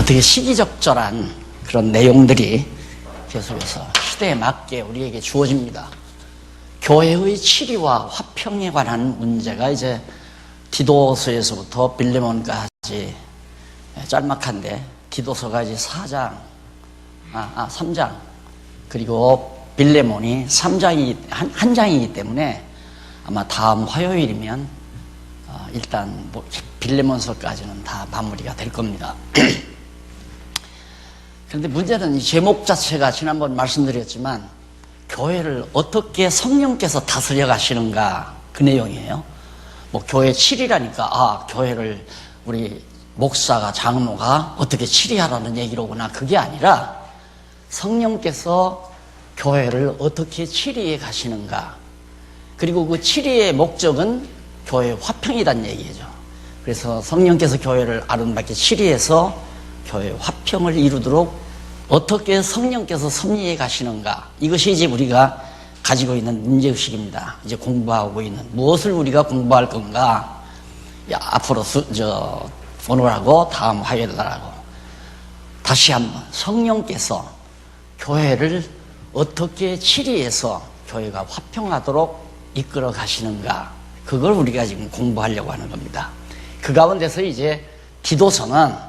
어떻게 시기적절한 그런 내용들이 계속해서 시대에 맞게 우리에게 주어집니다. 교회의 치리와 화평에 관한 문제가 이제 디도서에서부터 빌레몬까지 짤막한데, 디도서가 이제 3장, 그리고 빌레몬이 3장이, 한 장이기 때문에 아마 다음 화요일이면 일단 빌레몬서까지는 다 마무리가 될 겁니다. 그런데 문제는 이 제목 자체가 지난번 말씀드렸지만 교회를 어떻게 성령께서 다스려 가시는가, 그 내용이에요. 뭐 교회 치리라니까 교회를 우리 목사가, 장로가 어떻게 치리하라는 얘기로구나, 그게 아니라 성령께서 교회를 어떻게 치리해 가시는가, 그리고 그 치리의 목적은 교회의 화평이란 얘기죠. 그래서 성령께서 교회를 아름답게 치리해서 교회의 화평을 이루도록 어떻게 성령께서 섭리해 가시는가, 이것이 이제 우리가 가지고 있는 문제의식입니다. 이제 공부하고 있는, 무엇을 우리가 공부할 건가, 앞으로 오늘하고 다음 화요일날하고 다시 한번 성령께서 교회를 어떻게 치리해서 교회가 화평하도록 이끌어 가시는가, 그걸 우리가 지금 공부하려고 하는 겁니다. 그 가운데서 이제 디도서는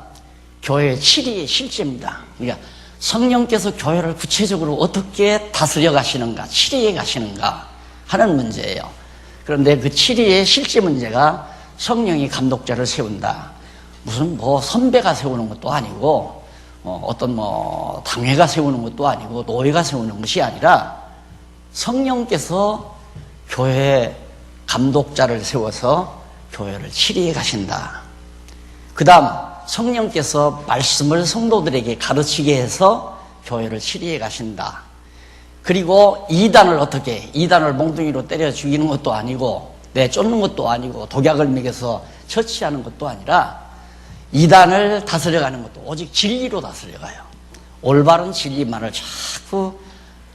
교회의 치리의 실제입니다. 그러니까 성령께서 교회를 구체적으로 어떻게 다스려 가시는가, 치리해 가시는가 하는 문제예요. 그런데 그 치리의 실제 문제가 성령이 감독자를 세운다. 무슨 선배가 세우는 것도 아니고, 어떤 당회가 세우는 것도 아니고, 노예가 세우는 것이 아니라 성령께서 교회의 감독자를 세워서 교회를 치리해 가신다. 그 다음 성령께서 말씀을 성도들에게 가르치게 해서 교회를 치리해 가신다. 그리고 이단을 몽둥이로 때려 죽이는 것도 아니고, 쫓는 것도 아니고, 독약을 먹여서 처치하는 것도 아니라 이단을 다스려가는 것도 오직 진리로 다스려가요. 올바른 진리만을 자꾸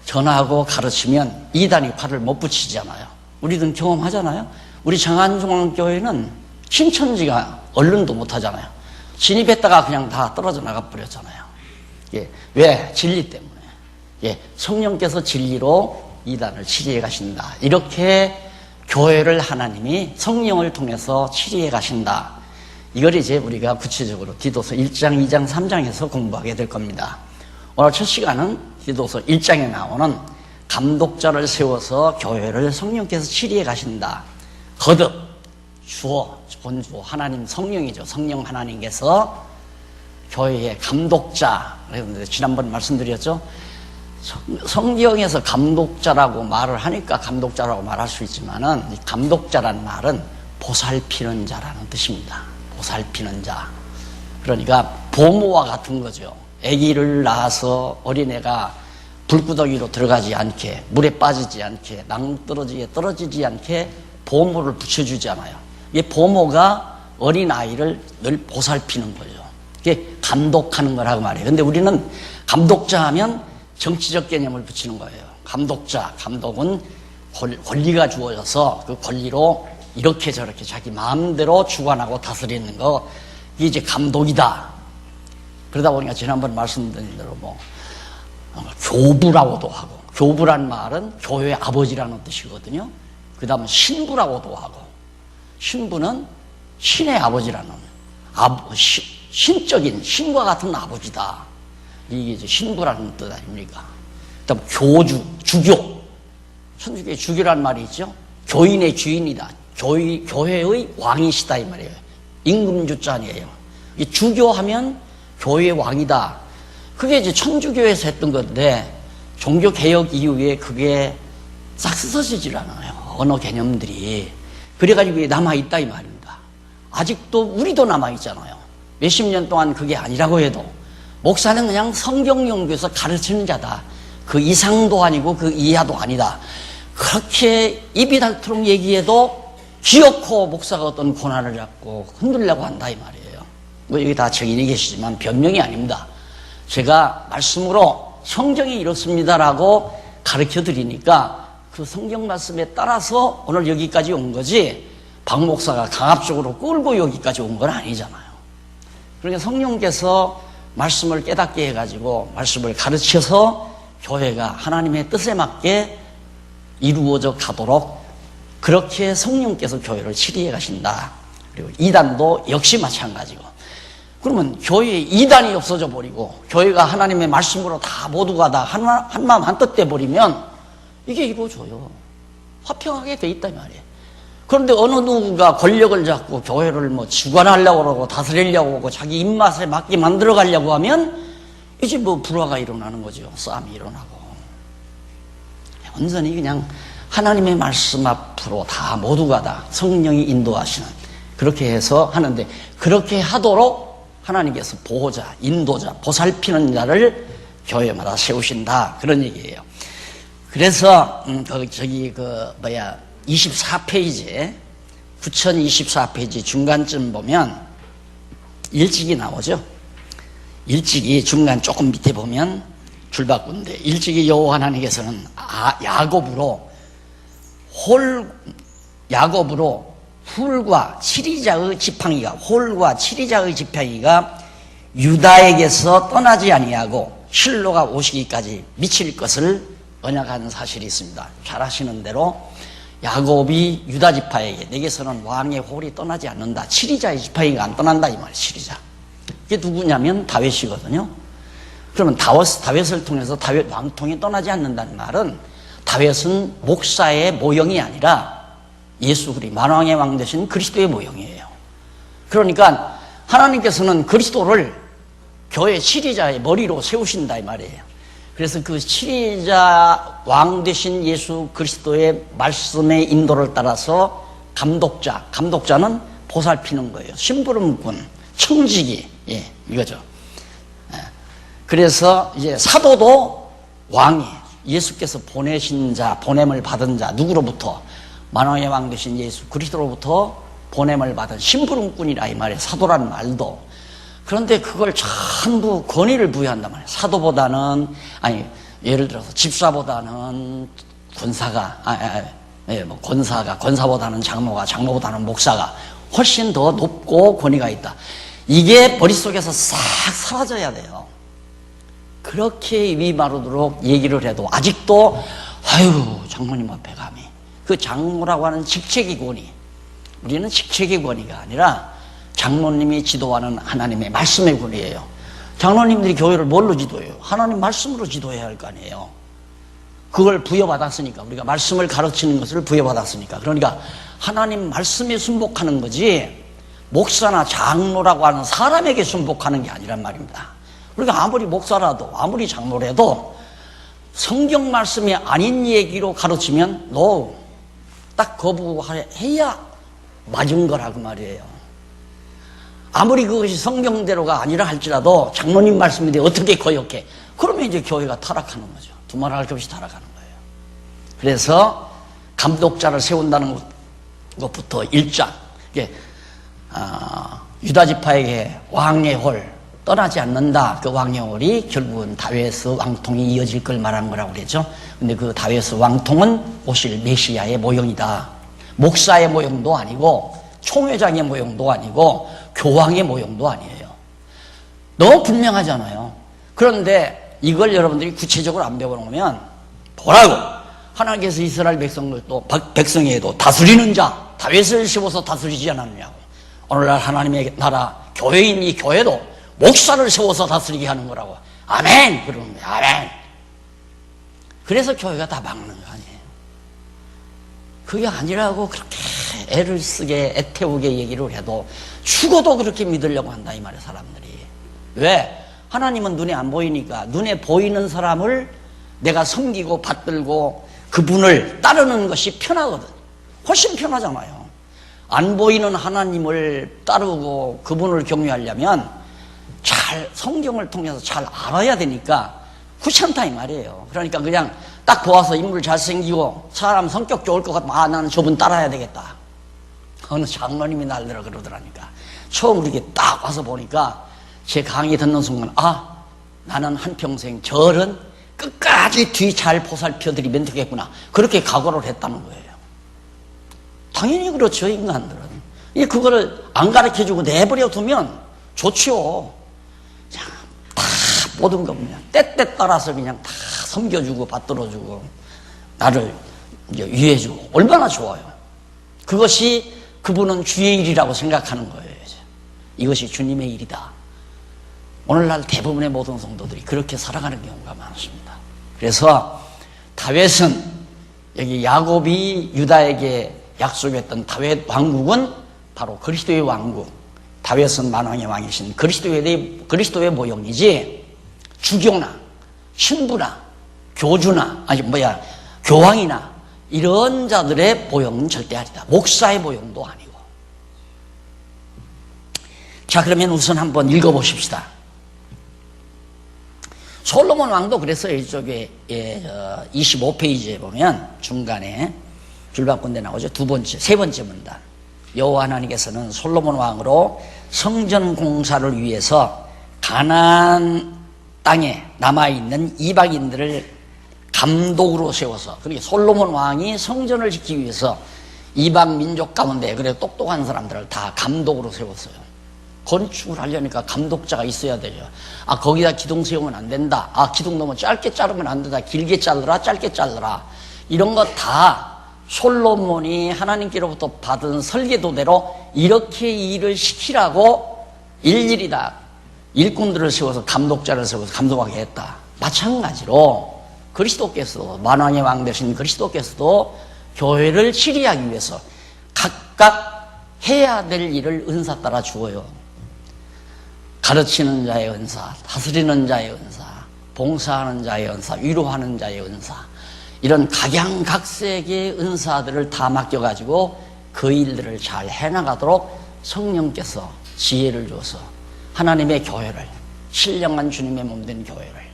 전하고 가르치면 이단이 팔을 못 붙이잖아요. 우리는 경험하잖아요. 우리 장안중앙교회는 신천지가 언론도 못하잖아요. 진입했다가 그냥 다 떨어져 나가버렸잖아요. 왜? 진리 때문에. 성령께서 진리로 이단을 치리해 가신다. 이렇게 교회를 하나님이 성령을 통해서 치리해 가신다. 이걸 이제 우리가 구체적으로 디도서 1장, 2장, 3장에서 공부하게 될 겁니다. 오늘 첫 시간은 디도서 1장에 나오는 감독자를 세워서 교회를 성령께서 치리해 가신다. 거듭 본주 하나님 성령이죠. 성령 하나님께서 교회의 감독자, 지난번 말씀드렸죠. 성경에서 감독자라고 말을 하니까 감독자라고 말할 수 있지만은, 감독자라는 말은 보살피는 자라는 뜻입니다. 보살피는 자. 그러니까 보모와 같은 거죠. 아기를 낳아서 어린애가 불구덩이로 들어가지 않게, 물에 빠지지 않게, 낭떠러지에 떨어지지 않게 보모를 붙여주잖아요. 이 보모가 어린아이를 늘 보살피는 거죠. 이게 감독하는 거라고 말해요. 근데 우리는 감독자 하면 정치적 개념을 붙이는 거예요. 감독은 권리가 주어져서 그 권리로 이렇게 저렇게 자기 마음대로 주관하고 다스리는 거, 이게 이제 감독이다. 그러다 보니까 지난번 말씀드린 대로 교부라고도 하고, 교부란 말은 교회의 아버지라는 뜻이거든요. 그 다음은 신부라고도 하고, 신부는 신의 아버지라는, 신적인, 신과 같은 아버지다. 이게 이제 신부라는 뜻 아닙니까? 그 다음 주교. 천주교의 주교란 말이 있죠. 교인의 주인이다. 교회의 왕이시다, 이 말이에요. 임금주자니에요. 이 주교하면 교회의 왕이다. 그게 이제 천주교에서 했던 건데, 종교개혁 이후에 그게 싹 쓰러지질 않아요. 언어 개념들이. 그래가지고 남아있다, 이 말입니다. 아직도 우리도 남아있잖아요. 몇십 년 동안 그게 아니라고 해도, 목사는 그냥 성경 연구에서 가르치는 자다. 그 이상도 아니고 그 이하도 아니다. 그렇게 입이 닳도록 얘기해도 기어코 목사가 어떤 고난을 잡고 흔들려고 한다, 이 말이에요. 여기 다 증인이 계시지만 변명이 아닙니다. 제가 말씀으로 성경이 이렇습니다라고 가르쳐 드리니까 그 성경 말씀에 따라서 오늘 여기까지 온 거지, 박 목사가 강압적으로 끌고 여기까지 온 건 아니잖아요. 그러니까 성령께서 말씀을 깨닫게 해가지고 말씀을 가르쳐서 교회가 하나님의 뜻에 맞게 이루어져 가도록 그렇게 성령께서 교회를 치리해 가신다. 그리고 이단도 역시 마찬가지고. 그러면 교회에 이단이 없어져 버리고 교회가 하나님의 말씀으로 다 모두가 다 한마음 한뜻 돼 버리면 이게 이루어져요. 화평하게 돼 있단 말이에요. 그런데 어느 누구가 권력을 잡고 교회를 뭐 주관하려고 그러고 다스리려고 하고 자기 입맛에 맞게 만들어 가려고 하면 이제 뭐 불화가 일어나는 거죠. 싸움이 일어나고. 온전히 그냥 하나님의 말씀 앞으로 다 모두가 다 성령이 인도하시는 그렇게 해서 하는데, 그렇게 하도록 하나님께서 보호자, 인도자, 보살피는 자를 교회마다 세우신다, 그런 얘기예요. 그래서 24페이지에 9024페이지 중간쯤 보면 일찍이 나오죠. 일찍이 중간 조금 밑에 보면 줄바꾼데, 일찍이 여호와 하나님께서는 야곱으로 홀과 칠이자의 지팡이가, 홀과 칠이자의 지팡이가 유다에게서 떠나지 아니하고 실로가 오시기까지 미칠 것을 언약한 사실이 있습니다. 잘 아시는 대로 야곱이 유다 지파에게 내게서는 왕의 홀이 떠나지 않는다, 칠이자의 지팡이가 안 떠난다, 이 말이에요. 칠이자. 이게 누구냐면 다윗이거든요. 그러면 다윗을 통해서 다윗 왕통이 떠나지 않는다는 말은, 다윗은 목사의 모형이 아니라 예수 그리스도 만왕의 왕 되신 그리스도의 모형이에요. 그러니까 하나님께서는 그리스도를 교회 칠이자의 머리로 세우신다, 이 말이에요. 그래서 그 칠이자 왕 되신 예수 그리스도의 말씀의 인도를 따라서 감독자는 보살피는 거예요. 심부름꾼, 청지기, 이거죠. 그래서 이제 사도도 왕이, 예수께서 보내신 자, 보냄을 받은 자, 누구로부터? 만왕의 왕 되신 예수 그리스도로부터 보냄을 받은 심부름꾼이라, 이 말이에요. 사도라는 말도. 그런데 그걸 전부 권위를 부여한단 말이에요. 사도보다는, 예를 들어서 집사보다는 권사보다는 장로보다는 목사가 훨씬 더 높고 권위가 있다. 이게 머릿속에서 싹 사라져야 돼요. 그렇게 위마르도록 얘기를 해도 아직도 장로님 앞에 감히, 그 장로라고 하는 직책의 권위, 우리는 직책의 권위가 아니라 장로님이 지도하는 하나님의 말씀의 권위예요. 장로님들이 교회를 뭘로 지도해요? 하나님 말씀으로 지도해야 할 거 아니에요. 그걸 부여받았으니까, 우리가 말씀을 가르치는 것을 부여받았으니까. 그러니까 하나님 말씀에 순복하는 거지 목사나 장로라고 하는 사람에게 순복하는 게 아니란 말입니다. 우리가 아무리 목사라도 아무리 장로라도 성경 말씀이 아닌 얘기로 가르치면 딱 거부해야 맞은 거라고 말이에요. 아무리 그것이 성경대로가 아니라 할지라도 장로님 말씀인데 어떻게 거역해? 그러면 이제 교회가 타락하는 거죠. 두말할 것 없이 타락하는 거예요. 그래서 감독자를 세운다는 것부터 1장, 유다 지파에게 왕의 홀 떠나지 않는다. 그 왕의 홀이 결국은 다윗의 왕통이 이어질 걸 말한 거라고 그랬죠. 근데 그 다윗의 왕통은 오실 메시아의 모형이다. 목사의 모형도 아니고 총회장의 모형도 아니고 교황의 모형도 아니에요. 너무 분명하잖아요. 그런데 이걸 여러분들이 구체적으로 안 배워놓으면 뭐라고? 하나님께서 이스라엘 백성에도 다스리는 자 다윗을 세워서 다스리지 않았느냐고. 오늘날 하나님의 나라 교회인 이 교회도 목사를 세워서 다스리게 하는 거라고. 아멘! 그러는 거예요. 아멘! 그래서 교회가 다 막는 거 아니에요. 그게 아니라고 그렇게 애를 쓰게 애태우게 얘기를 해도 죽어도 그렇게 믿으려고 한다, 이 말이에요, 사람들이. 왜? 하나님은 눈에 안 보이니까 눈에 보이는 사람을 내가 섬기고 받들고 그분을 따르는 것이 편하거든. 훨씬 편하잖아요. 안 보이는 하나님을 따르고 그분을 경외하려면 잘 성경을 통해서 잘 알아야 되니까 귀찮다, 이 말이에요. 그러니까 그냥 딱 보아서 인물 잘생기고 사람 성격 좋을 것 같으면 나는 저분 따라야 되겠다. 어느 장로님이 날더라 그러더라니까. 처음 이렇게 딱 와서 보니까 제 강의 듣는 순간 나는 한평생 절은 끝까지 뒤 잘 보살펴드리면 되겠구나. 그렇게 각오를 했다는 거예요. 당연히 그렇죠, 인간들은. 그거를 안 가르쳐주고 내버려 두면 좋죠. 자, 모든 거 그냥 때때 따라서 그냥 다 섬겨주고 받들어주고 나를 이제 위해주고 얼마나 좋아요. 그것이 그분은 주의 일이라고 생각하는 거예요. 이제. 이것이 주님의 일이다. 오늘날 대부분의 모든 성도들이 그렇게 살아가는 경우가 많습니다. 그래서 다윗은 여기 야곱이 유다에게 약속했던 다윗 왕국은 바로 그리스도의 왕국, 다윗은 만왕의 왕이신 그리스도의 모형이지 주교나 신부나 교주나 교황이나 이런 자들의 모형은 절대 아니다. 목사의 모형도 아니고. 자, 그러면 우선 한번 읽어보십시다. 솔로몬 왕도 그래서 이쪽에 25페이지에 보면 중간에 줄바꾼 데 나오죠. 세 번째 문단. 여호와 하나님께서는 솔로몬 왕으로 성전 공사를 위해서 가나안 땅에 남아있는 이방인들을 감독으로 세워서, 그러니까 솔로몬 왕이 성전을 짓기 위해서 이방 민족 가운데 그래 똑똑한 사람들을 다 감독으로 세웠어요. 건축을 하려니까 감독자가 있어야 되죠. 아, 거기다 기둥 세우면 안 된다. 아, 기둥 너무 짧게 자르면 안 된다. 길게 잘라라, 짧게 잘라라. 이런 거 다 솔로몬이 하나님께로부터 받은 설계도대로 이렇게 일을 시키라고 일일이 다 일꾼들을 세워서 감독자를 세워서 감독하게 했다. 마찬가지로 그리스도께서도, 만왕의 왕 되신 그리스도께서도 교회를 치리하기 위해서 각각 해야 될 일을 은사 따라 주어요. 가르치는 자의 은사, 다스리는 자의 은사, 봉사하는 자의 은사, 위로하는 자의 은사, 이런 각양각색의 은사들을 다 맡겨가지고 그 일들을 잘 해나가도록 성령께서 지혜를 줘서 하나님의 교회를, 신령한 주님의 몸된 교회를,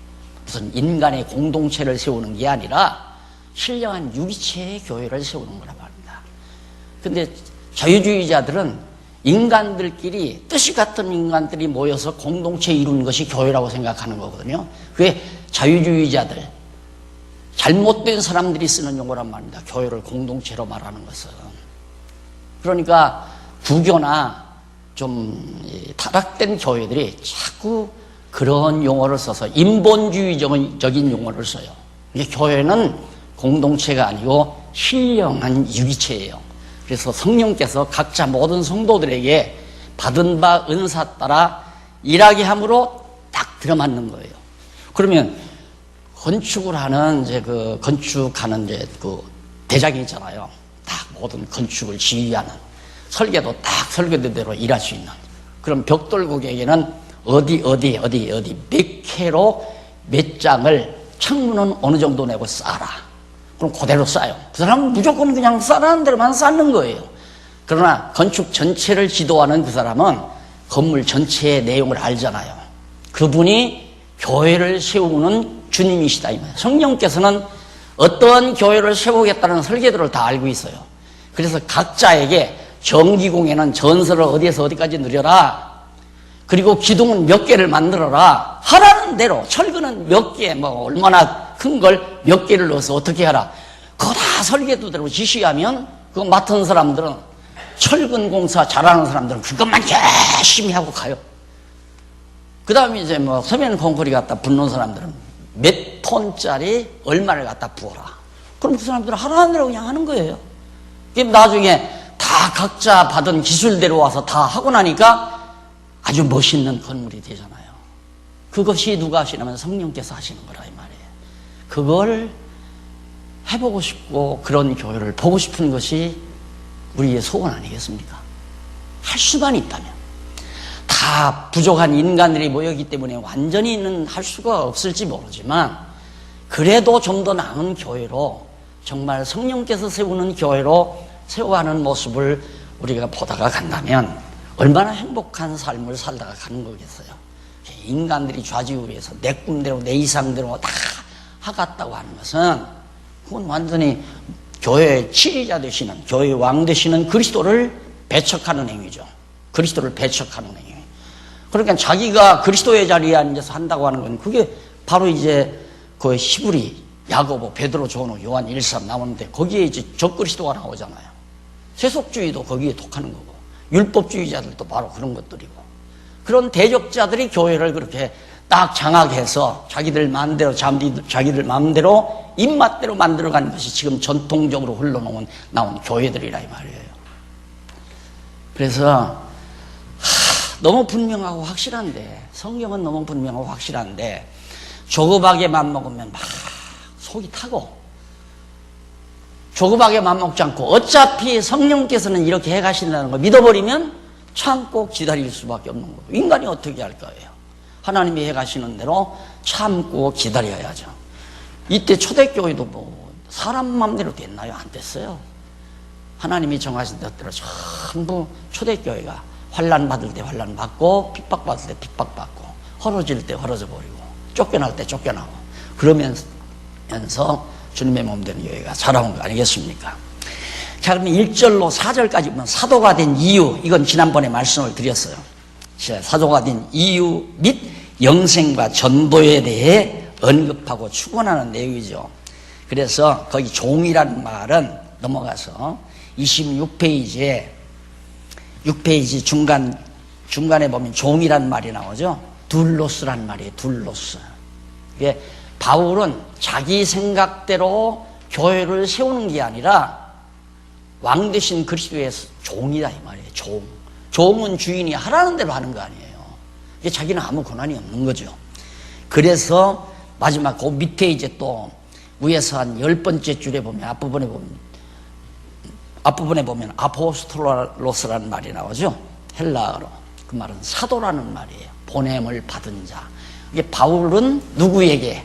무슨 인간의 공동체를 세우는 게 아니라 신령한 유기체의 교회를 세우는 거란 말입니다. 근데 자유주의자들은 인간들끼리, 뜻이 같은 인간들이 모여서 공동체 이루는 것이 교회라고 생각하는 거거든요. 그게 자유주의자들, 잘못된 사람들이 쓰는 용어란 말입니다. 교회를 공동체로 말하는 것은. 그러니까 부교나 좀 타락된 교회들이 자꾸 그런 용어를 써서 인본주의적인 용어를 써요. 이게 교회는 공동체가 아니고 신령한 유기체예요. 그래서 성령께서 각자 모든 성도들에게 받은 바 은사 따라 일하게 함으로 딱 들어맞는 거예요. 그러면 건축을 하는 건축하는 그 대장이 있잖아요. 딱 모든 건축을 지휘하는, 설계도 딱 설계도대로 일할 수 있는. 그럼 벽돌국에게는 어디 몇 개로 몇 장을 창문은 어느 정도 내고 쌓아라. 그럼 그대로 쌓아요. 그 사람은 무조건 그냥 쌓라는 대로만 쌓는 거예요. 그러나 건축 전체를 지도하는 그 사람은 건물 전체의 내용을 알잖아요. 그분이 교회를 세우는 주님이시다 이 말이에요. 성령께서는 어떠한 교회를 세우겠다는 설계도를 다 알고 있어요. 그래서 각자에게 정기공에는 전설을 어디에서 어디까지 누려라. 그리고 기둥은 몇 개를 만들어라. 하라는 대로 철근은 몇 개, 얼마나 큰 걸 몇 개를 넣어서 어떻게 하라. 그거 다 설계도대로 지시하면 그거 맡은 사람들은, 철근 공사 잘하는 사람들은 그것만 열심히 하고 가요. 그 다음에 이제 서면 콘크리트 갖다 붓는 사람들은 몇 톤짜리 얼마를 갖다 부어라. 그럼 그 사람들은 하라는 대로 그냥 하는 거예요. 그럼 나중에 다 각자 받은 기술대로 와서 다 하고 나니까 아주 멋있는 건물이 되잖아요. 그것이 누가 하시냐면 성령께서 하시는 거라 이 말이에요. 그걸 해보고 싶고 그런 교회를 보고 싶은 것이 우리의 소원 아니겠습니까? 할 수만 있다면. 다 부족한 인간들이 모였기 때문에 완전히는 할 수가 없을지 모르지만 그래도 좀 더 나은 교회로, 정말 성령께서 세우는 교회로 세워가는 모습을 우리가 보다가 간다면 얼마나 행복한 삶을 살다가 가는 거겠어요. 인간들이 좌지우지해서 내 꿈대로 내 이상대로 다 하겠다고 하는 것은 그건 완전히 교회의 치리자 되시는, 교회의 왕 되시는 그리스도를 배척하는 행위죠. 그리스도를 배척하는 행위. 그러니까 자기가 그리스도의 자리에 앉아서 한다고 하는 건 그게 바로 이제 그 히브리, 야고보, 베드로, 조노, 요한 1, 3 나오는데 거기에 이제 적그리스도가 나오잖아요. 세속주의도 거기에 독하는 거고 율법주의자들도 바로 그런 것들이고, 그런 대적자들이 교회를 그렇게 딱 장악해서 자기들 마음대로 자기들 마음대로 입맛대로 만들어가는 것이 지금 전통적으로 나온 교회들이라 이 말이에요. 그래서 너무 분명하고 확실한데, 성경은 너무 분명하고 확실한데 조급하게 맘먹으면 막 속이 타고, 조급하게 맘먹지 않고 어차피 성령께서는 이렇게 해가신다는 걸 믿어버리면 참고 기다릴 수밖에 없는 거예요. 인간이 어떻게 할 거예요? 하나님이 해가시는 대로 참고 기다려야죠. 이때 초대교회도 뭐 사람 마음대로 됐나요? 안 됐어요. 하나님이 정하신 뜻대로 전부 초대교회가 환난 받을 때 환난 받고, 핍박 받을 때 핍박 받고, 헐어질 때 헐어져 버리고, 쫓겨날 때 쫓겨나고, 그러면서 주님의 몸 되는 교회가 자라온 거 아니겠습니까? 자, 그러면 1절로 4절까지 보면 사도가 된 이유, 이건 지난번에 말씀을 드렸어요. 사도가 된 이유 및 영생과 전도에 대해 언급하고 축원하는 내용이죠. 그래서 거기 종이라는 말은 넘어가서 26페이지에 6페이지 중간에 보면 종이라는 말이 나오죠. 둘로스란 말이에요. 둘로스. 이게 바울은 자기 생각대로 교회를 세우는 게 아니라 왕 되신 그리스도의 종이다 이 말이에요. 종은 주인이 하라는 대로 하는 거 아니에요. 이게 자기는 아무 권한이 없는 거죠. 그래서 마지막 그 밑에 이제 또 위에서 한 10번째 줄에 보면 앞부분에 보면 아포스톨로스라는 말이 나오죠. 헬라어로. 그 말은 사도라는 말이에요. 보냄을 받은 자. 이게 바울은 누구에게?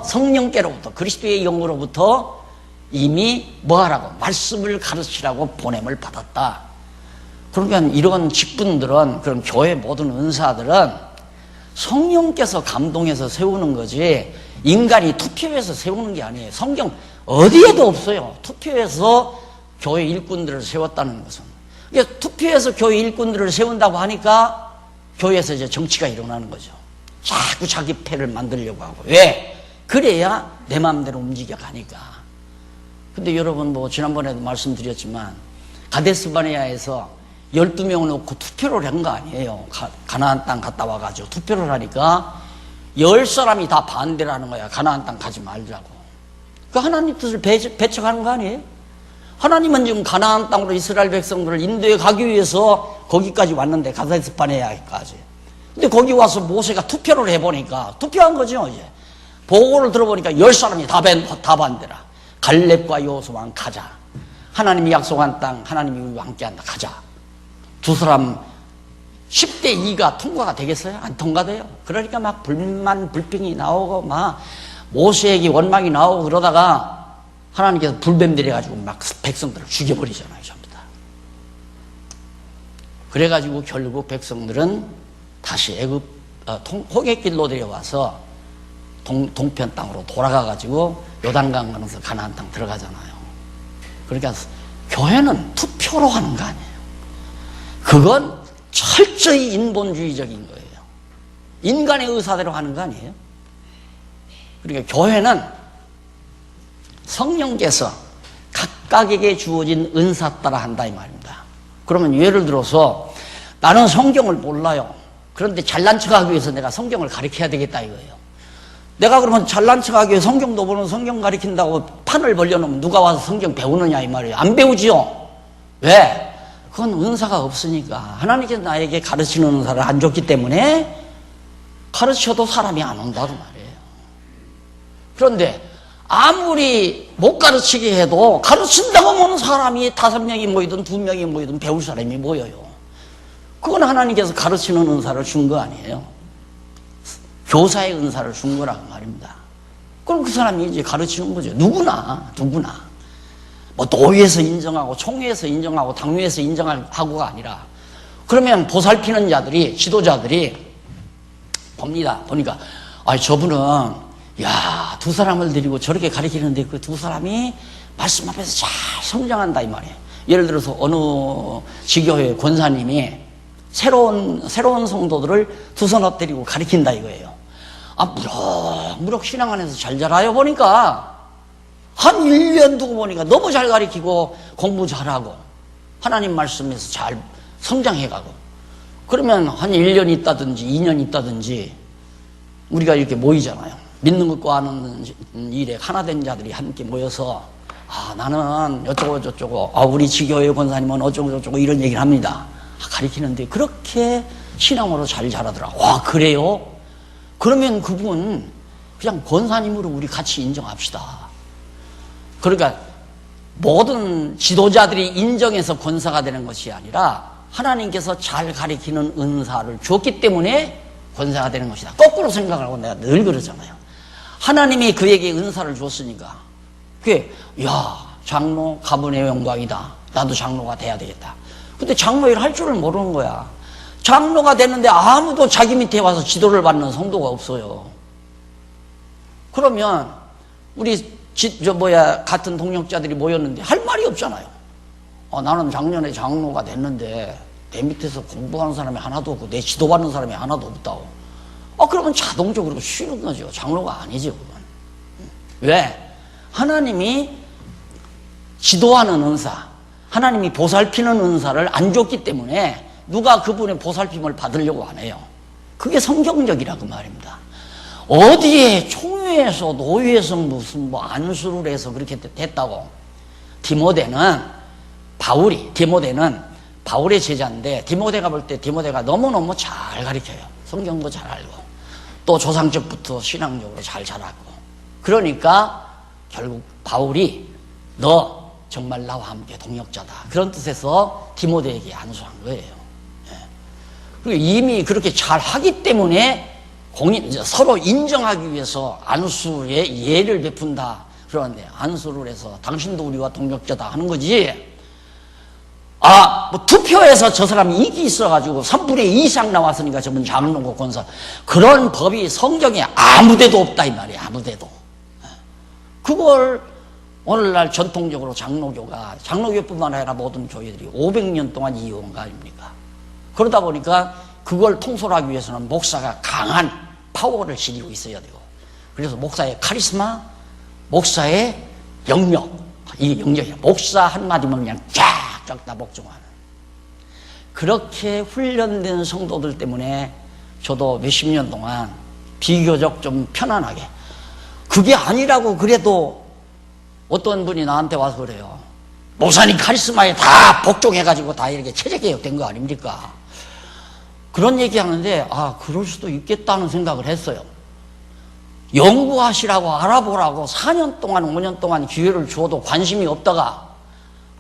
성령께로부터, 그리스도의 영으로부터 이미 뭐 하라고? 말씀을 가르치라고 보냄을 받았다. 그러니까 이런 직분들은, 그런 교회 모든 은사들은 성령께서 감동해서 세우는 거지 인간이 투표해서 세우는 게 아니에요. 성경 어디에도 없어요. 투표해서 교회 일꾼들을 세웠다는 것은. 그러니까 투표해서 교회 일꾼들을 세운다고 하니까 교회에서 이제 정치가 일어나는 거죠. 자꾸 자기 패를 만들려고 하고. 왜? 그래야 내 마음대로 움직여 가니까. 근데 여러분 뭐 지난번에도 말씀드렸지만 가데스바네아에서 12명을 놓고 투표를 한 거 아니에요. 가나안 땅 갔다 와가지고 투표를 하니까 10사람이 다 반대를 하는 거야. 가나안 땅 가지 말자고. 그 하나님 뜻을 배척하는 거 아니에요? 하나님은 지금 가나안 땅으로 이스라엘 백성들을 인도에 가기 위해서 거기까지 왔는데, 가데스바네아까지. 근데 거기 와서 모세가 투표를 해보니까, 투표한 거죠, 이제. 보고를 들어보니까 10사람이 다 반대라. 갈렙과 여호수아는 가자. 하나님이 약속한 땅, 하나님이 우리와 함께한다. 가자. 두 사람 10대 2가 통과가 되겠어요? 안 통과돼요. 그러니까 막 불평이 나오고 막 모세에게 원망이 나오고 그러다가 하나님께서 불뱀 들여가지고 막 백성들을 죽여버리잖아요, 전부 다. 그래가지고 결국 백성들은 다시 호객길로 데려와서 동편 땅으로 돌아가가지고 요단강 건너서 가나안 땅 들어가잖아요. 그러니까 교회는 투표로 하는 거 아니에요. 그건 철저히 인본주의적인 거예요. 인간의 의사대로 하는 거 아니에요. 그러니까 교회는 성령께서 각각에게 주어진 은사 따라 한다 이 말입니다. 그러면 예를 들어서 나는 성경을 몰라요. 그런데 잘난 척하기 위해서 내가 성경을 가르쳐야 되겠다 이거예요. 내가 그러면 잘난 척하기 위해 성경도 모르는 성경 가르친다고 판을 벌려놓으면 누가 와서 성경 배우느냐 이 말이에요. 안 배우지요. 왜? 그건 은사가 없으니까. 하나님께서 나에게 가르치는 은사를 안 줬기 때문에 가르쳐도 사람이 안 온다고 말이에요. 그런데 아무리 못 가르치게 해도 가르친다고 모는 사람이 5명이 모이든 2명이 모이든 배울 사람이 모여요. 그건 하나님께서 가르치는 은사를 준 거 아니에요. 교사의 은사를 준 거라고 말입니다. 그럼 그 사람이 이제 가르치는 거죠. 누구나. 뭐 도의에서 인정하고 총회에서 인정하고 당회에서 인정하고가 아니라, 그러면 보살피는 자들이, 지도자들이 보니까 저분은 두 사람을 데리고 저렇게 가르치는데 그 두 사람이 말씀 앞에서 잘 성장한다 이 말이에요. 예를 들어서 어느 지교회 권사님이 새로운 성도들을 두서너 데리고 가르친다 이거예요. 무럭무럭 신앙 안에서 잘 자라요. 보니까 한 1년 두고 보니까 너무 잘 가르치고 공부 잘하고 하나님 말씀에서 잘 성장해가고, 그러면 한 1년 있다든지 2년 있다든지 우리가 이렇게 모이잖아요. 믿는 것과 아는 일에 하나된 자들이 함께 모여서 나는 어쩌고 저쩌고 우리 지교회 권사님은 어쩌고 저쩌고 이런 얘기를 합니다. 가리키는데 그렇게 신앙으로 잘 자라더라. 와, 그래요? 그러면 그분 그냥 권사님으로 우리 같이 인정합시다. 그러니까 모든 지도자들이 인정해서 권사가 되는 것이 아니라 하나님께서 잘 가리키는 은사를 주었기 때문에 권사가 되는 것이다. 거꾸로 생각하고 내가 늘 그러잖아요. 하나님이 그에게 은사를 주었으니까 그게 장로 가문의 영광이다. 나도 장로가 돼야 되겠다. 근데 장로 일 할 줄을 모르는 거야. 장로가 됐는데 아무도 자기 밑에 와서 지도를 받는 성도가 없어요. 그러면 우리 같은 동역자들이 모였는데 할 말이 없잖아요. 나는 작년에 장로가 됐는데 내 밑에서 공부하는 사람이 하나도 없고 내 지도받는 사람이 하나도 없다고. 그러면 자동적으로 쉬는 거죠. 장로가 아니죠, 그건. 왜? 하나님이 지도하는 은사, 하나님이 보살피는 은사를 안 줬기 때문에 누가 그분의 보살핌을 받으려고 안 해요. 그게 성경적이라 그 말입니다. 어디에 총회에서 노회에서 무슨 안수를 해서 그렇게 됐다고. 디모데는 바울의 제자인데 디모데가 볼 때 디모데가 너무너무 잘 가르쳐요. 성경도 잘 알고 또 조상적부터 신앙적으로 잘 자랐고. 그러니까 결국 바울이 너 정말 나와 함께 동역자다. 그런 뜻에서 디모데에게 안수한 거예요. 그리고 이미 그렇게 잘 하기 때문에 서로 인정하기 위해서 안수의 예를 베푼다. 그러는데 안수를 해서 당신도 우리와 동역자다 하는 거지. 투표해서 저 사람이 인기 있어가지고 3분의 2 이상 나왔으니까 저분 장로고 권사. 그런 법이 성경에 아무데도 없다 이 말이야. 아무데도. 그걸 오늘날 전통적으로 장로교뿐만 아니라 모든 교회들이 500년 동안 이어온 거 아닙니까? 그러다 보니까 그걸 통솔하기 위해서는 목사가 강한 파워를 지니고 있어야 되고, 그래서 목사의 카리스마, 목사의 영역, 이게 영역이야. 목사 한마디면 그냥 쫙쫙 다 복종하는. 그렇게 훈련된 성도들 때문에 저도 몇십 년 동안 비교적 좀 편안하게, 그게 아니라고 그래도 어떤 분이 나한테 와서 그래요. 목사님 카리스마에 다 복종해가지고 다 이렇게 체제개혁 된 거 아닙니까? 그런 얘기 하는데, 그럴 수도 있겠다는 생각을 했어요. 연구하시라고 알아보라고 4년 동안, 5년 동안 기회를 주어도 관심이 없다가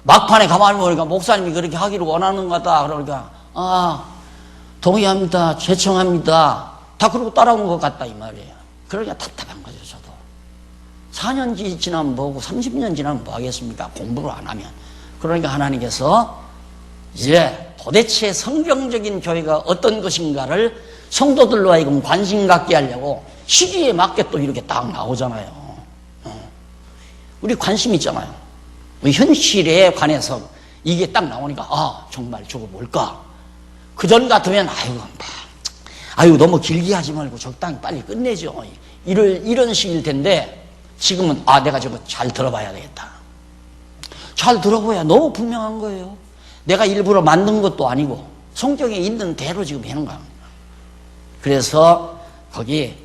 막판에 가만히 보니까 목사님이 그렇게 하기를 원하는 거다. 그러니까, 동의합니다. 제청합니다. 다 그러고 따라온 것 같다, 이 말이에요. 그러니까 답답한 거죠, 저도. 4년 지나면 뭐고 30년 지나면 뭐 하겠습니까? 공부를 안 하면. 그러니까 하나님께서 이제 도대체 성경적인 교회가 어떤 것인가를 성도들로 하여금 관심 갖게 하려고 시기에 맞게 또 이렇게 딱 나오잖아요. 우리 관심 있잖아요. 우리 현실에 관해서 이게 딱 나오니까 정말 저거 뭘까? 그전 같으면 너무 길게 하지 말고 적당히 빨리 끝내죠. 이런 식일 텐데 지금은 내가 저거 잘 들어봐야 되겠다. 잘 들어봐야 너무 분명한 거예요. 내가 일부러 만든 것도 아니고 성경에 있는 대로 지금 하는 겁니다. 그래서 거기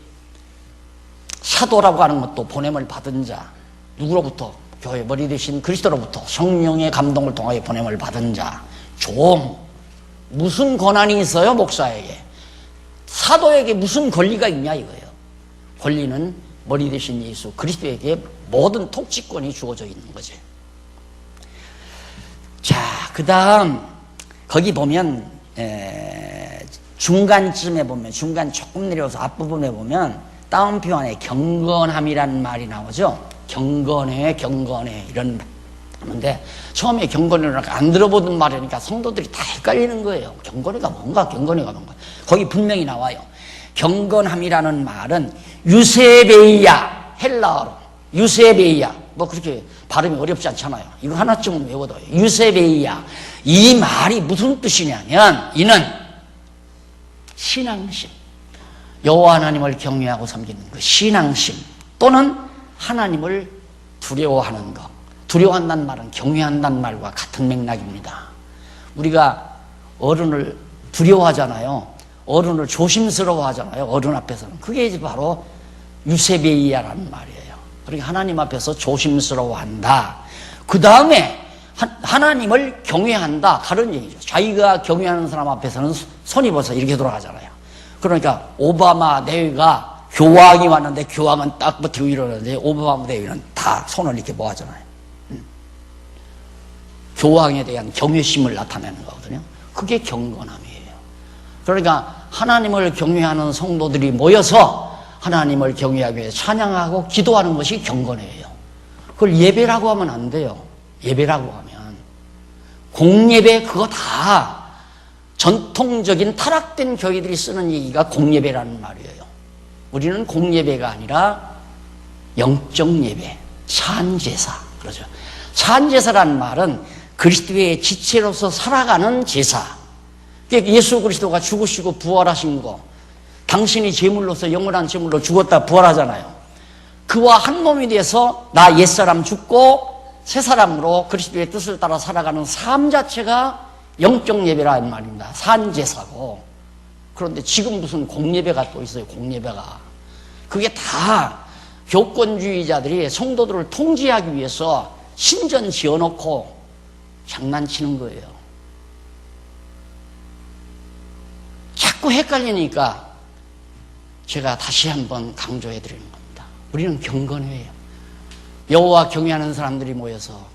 사도라고 하는 것도 보냄을 받은 자, 누구로부터? 교회 머리 되신 그리스도로부터 성령의 감동을 통하여 보냄을 받은 자, 종. 무슨 권한이 있어요? 목사에게. 사도에게 무슨 권리가 있냐 이거예요. 권리는 머리 되신 예수 그리스도에게 모든 통치권이 주어져 있는 거지. 자, 그 다음 거기 보면 중간쯤에 보면, 중간 조금 내려서 앞부분에 보면 따옴표 안에 경건함이라는 말이 나오죠. 경건해 이런 말인데, 처음에 경건이라고 안 들어보던 말이니까 성도들이 다 헷갈리는 거예요. 경건해가 뭔가. 거기 분명히 나와요. 경건함이라는 말은 유세베이야, 헬라어로 유세베이야, 그렇게 발음이 어렵지 않잖아요. 이거 하나쯤은 외워둬요. 유세베이야. 이 말이 무슨 뜻이냐면, 이는 신앙심, 여호와 하나님을 경외하고 섬기는 그 신앙심, 또는 하나님을 두려워하는 것. 두려워한다는 말은 경외한다는 말과 같은 맥락입니다. 우리가 어른을 두려워하잖아요. 어른을 조심스러워하잖아요. 어른 앞에서는. 그게 이제 바로 유세베이야라는 말이에요. 그러니까 하나님 앞에서 조심스러워한다. 그 다음에 하나님을 경외한다. 다른 얘기죠. 자기가 경외하는 사람 앞에서는 손이 벌써 이렇게 돌아가잖아요. 그러니까 오바마 대위가 교황이 왔는데 교황은 딱 버티고 이러는데 오바마 대위는 다 손을 이렇게 모아잖아요. 교황에 대한 경외심을 나타내는 거거든요. 그게 경건함이에요. 그러니까 하나님을 경외하는 성도들이 모여서 하나님을 경외하기 위해 찬양하고 기도하는 것이 경건이에요. 그걸 예배라고 하면 안 돼요. 예배라고 하면 공예배 그거 다 전통적인 타락된 교회들이 쓰는 얘기가 공예배라는 말이에요. 우리는 공예배가 아니라 영적 예배, 찬제사 그러죠. 찬제사라는 말은 그리스도의 지체로서 살아가는 제사. 예수 그리스도가 죽으시고 부활하신 거, 당신이 제물로서 영원한 제물로 죽었다 부활하잖아요. 그와 한 몸이 돼서 나 옛사람 죽고 새 사람으로 그리스도의 뜻을 따라 살아가는 삶 자체가 영적 예배라는 말입니다. 산제사고. 그런데 지금 무슨 공예배가 또 있어요. 공예배가. 그게 다 교권주의자들이 성도들을 통제하기 위해서 신전 지어놓고 장난치는 거예요. 자꾸 헷갈리니까 제가 다시 한번 강조해 드리는 겁니다. 우리는 경건해요. 여호와 경외하는 사람들이 모여서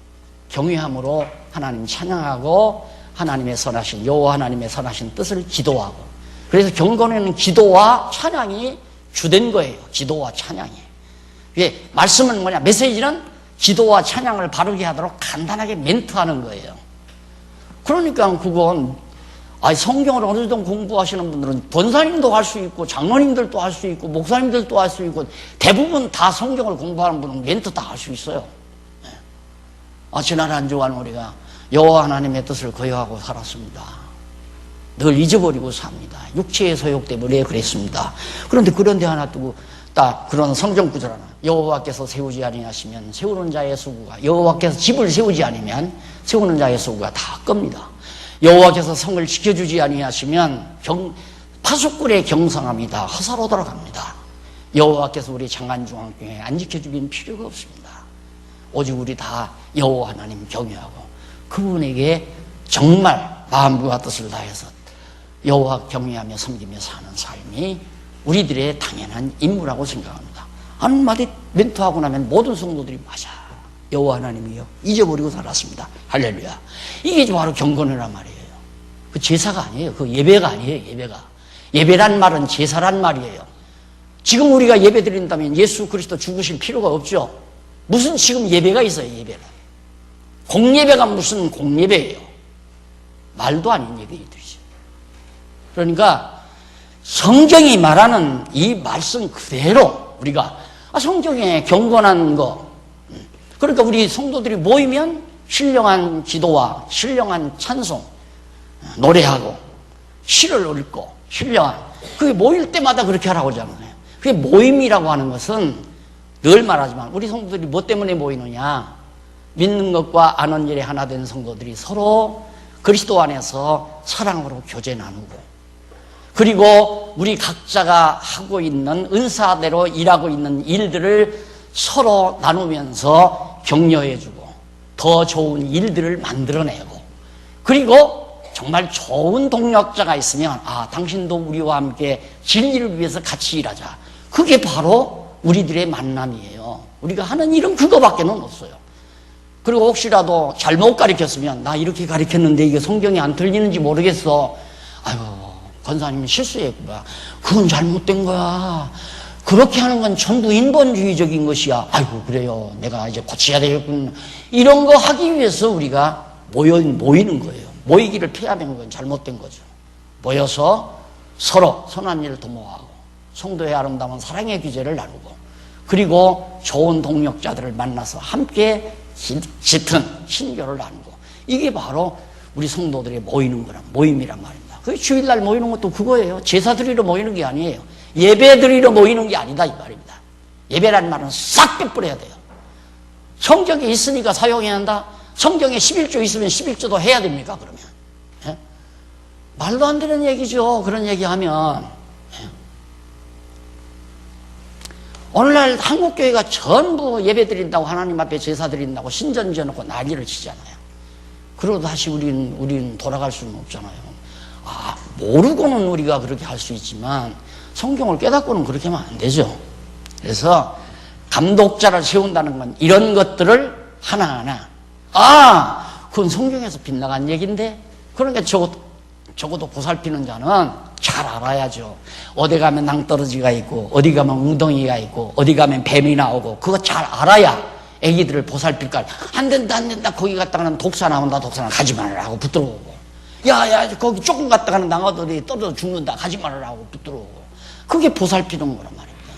경외함으로 하나님 찬양하고 하나님의 선하신 여호와 하나님의 선하신 뜻을 기도하고, 그래서 경건에는 기도와 찬양이 주된 거예요. 기도와 찬양이. 이게 말씀은 뭐냐? 메시지는 기도와 찬양을 바르게 하도록 간단하게 멘트하는 거예요. 그러니까 그건 성경을 어느 정도 공부하시는 분들은 권사님도 할 수 있고 장로님들도 할 수 있고 목사님들도 할 수 있고 대부분 다 성경을 공부하는 분은 멘트 다 할 수 있어요. 지난 한 주간 우리가 여호와 하나님의 뜻을 거역하고 살았습니다. 늘 잊어버리고 삽니다. 육체의 소욕 때문에 그랬습니다. 그런데 그런 데 하나 두고 딱 그런 성경 구절 하나, 여호와께서 세우지 아니하시면 세우는 자의 수고가, 여호와께서 집을 세우지 않으면 세우는 자의 수고가 다 겁니다. 여호와께서 성을 지켜주지 아니하시면 파수꾼의 경성함이 다 허사로 돌아갑니다. 여호와께서 우리 장안중앙교회 안 지켜주긴 필요가 없습니다. 오직 우리 다 여호와 하나님 경외하고 그분에게 정말 마음과 뜻을 다해서 여호와 경외하며 섬기며 사는 삶이 우리들의 당연한 임무라고 생각합니다. 한마디 멘트하고 나면 모든 성도들이 맞아, 여호와 하나님이요, 잊어버리고 살았습니다. 할렐루야. 이게 바로 경건이란 말이에요. 그 제사가 아니에요. 그 예배가 아니에요. 예배란 말은 제사란 말이에요. 지금 우리가 예배 드린다면 예수 그리스도 죽으실 필요가 없죠. 무슨 지금 예배가 있어요. 예배는 공예배가 무슨 공예배예요. 말도 아닌 얘기들이죠. 그러니까 성경이 말하는 이 말씀 그대로 우리가 성경에 경건한 거, 그러니까 우리 성도들이 모이면 신령한 기도와 신령한 찬송, 노래하고 시를 읽고 신령한, 그게 모일 때마다 그렇게 하라고 하잖아요. 그게 모임이라고 하는 것은 늘 말하지만 우리 성도들이 뭐 때문에 모이느냐? 믿는 것과 아는 일에 하나 된 성도들이 서로 그리스도 안에서 사랑으로 교제 나누고, 그리고 우리 각자가 하고 있는 은사대로 일하고 있는 일들을 서로 나누면서 격려해주고 더 좋은 일들을 만들어내고, 그리고 정말 좋은 동력자가 있으면 당신도 우리와 함께 진리를 위해서 같이 일하자. 그게 바로 우리들의 만남이에요. 우리가 하는 일은 그거밖에는 없어요. 그리고 혹시라도 잘못 가르쳤으면 나 이렇게 가르쳤는데 이게 성경이 안 틀리는지 모르겠어. 권사님이 실수했구나. 그건 잘못된 거야. 그렇게 하는 건 전부 인본주의적인 것이야. 그래요. 내가 이제 고쳐야 되겠군. 이런 거 하기 위해서 우리가 모이는 거예요. 모이기를 피하는 건 잘못된 거죠. 모여서 서로 선한 일을 도모하고 성도의 아름다운 사랑의 규제를 나누고, 그리고 좋은 동력자들을 만나서 함께 짙은 신교를 나누고, 이게 바로 우리 성도들이 모이는 거란 모임이란 말입니다. 그 주일날 모이는 것도 그거예요. 제사 드리러 모이는 게 아니에요. 예배 드리러 모이는 게 아니다 이 말입니다. 예배라는 말은 싹 빼버려야 돼요. 성경에 있으니까 사용해야 한다. 성경에 11조 있으면 11조도 해야 됩니까 그러면? 예? 말도 안 되는 얘기죠. 그런 얘기하면. 오늘날 한국교회가 전부 예배 드린다고 하나님 앞에 제사 드린다고 신전 지어놓고 난리를 치잖아요. 그러고 다시 우리는 돌아갈 수는 없잖아요. 모르고는 우리가 그렇게 할 수 있지만 성경을 깨닫고는 그렇게 하면 안 되죠. 그래서 감독자를 세운다는 건 이런 것들을 하나하나 그건 성경에서 빗나간 얘기인데 그러니까 적어도 보살피는 자는 잘 알아야죠. 어디 가면 낭떠러지가 있고 어디 가면 웅덩이가 있고 어디 가면 뱀이 나오고 그거 잘 알아야 애기들을 보살필까. 안 된다 거기 갔다가는 독사 나온다 가지 말라고 붙들어오고 야 거기 조금 갔다가는 낭어들이 떨어져 죽는다 가지 말라고 붙들어오고 그게 보살피는 거란 말입니다.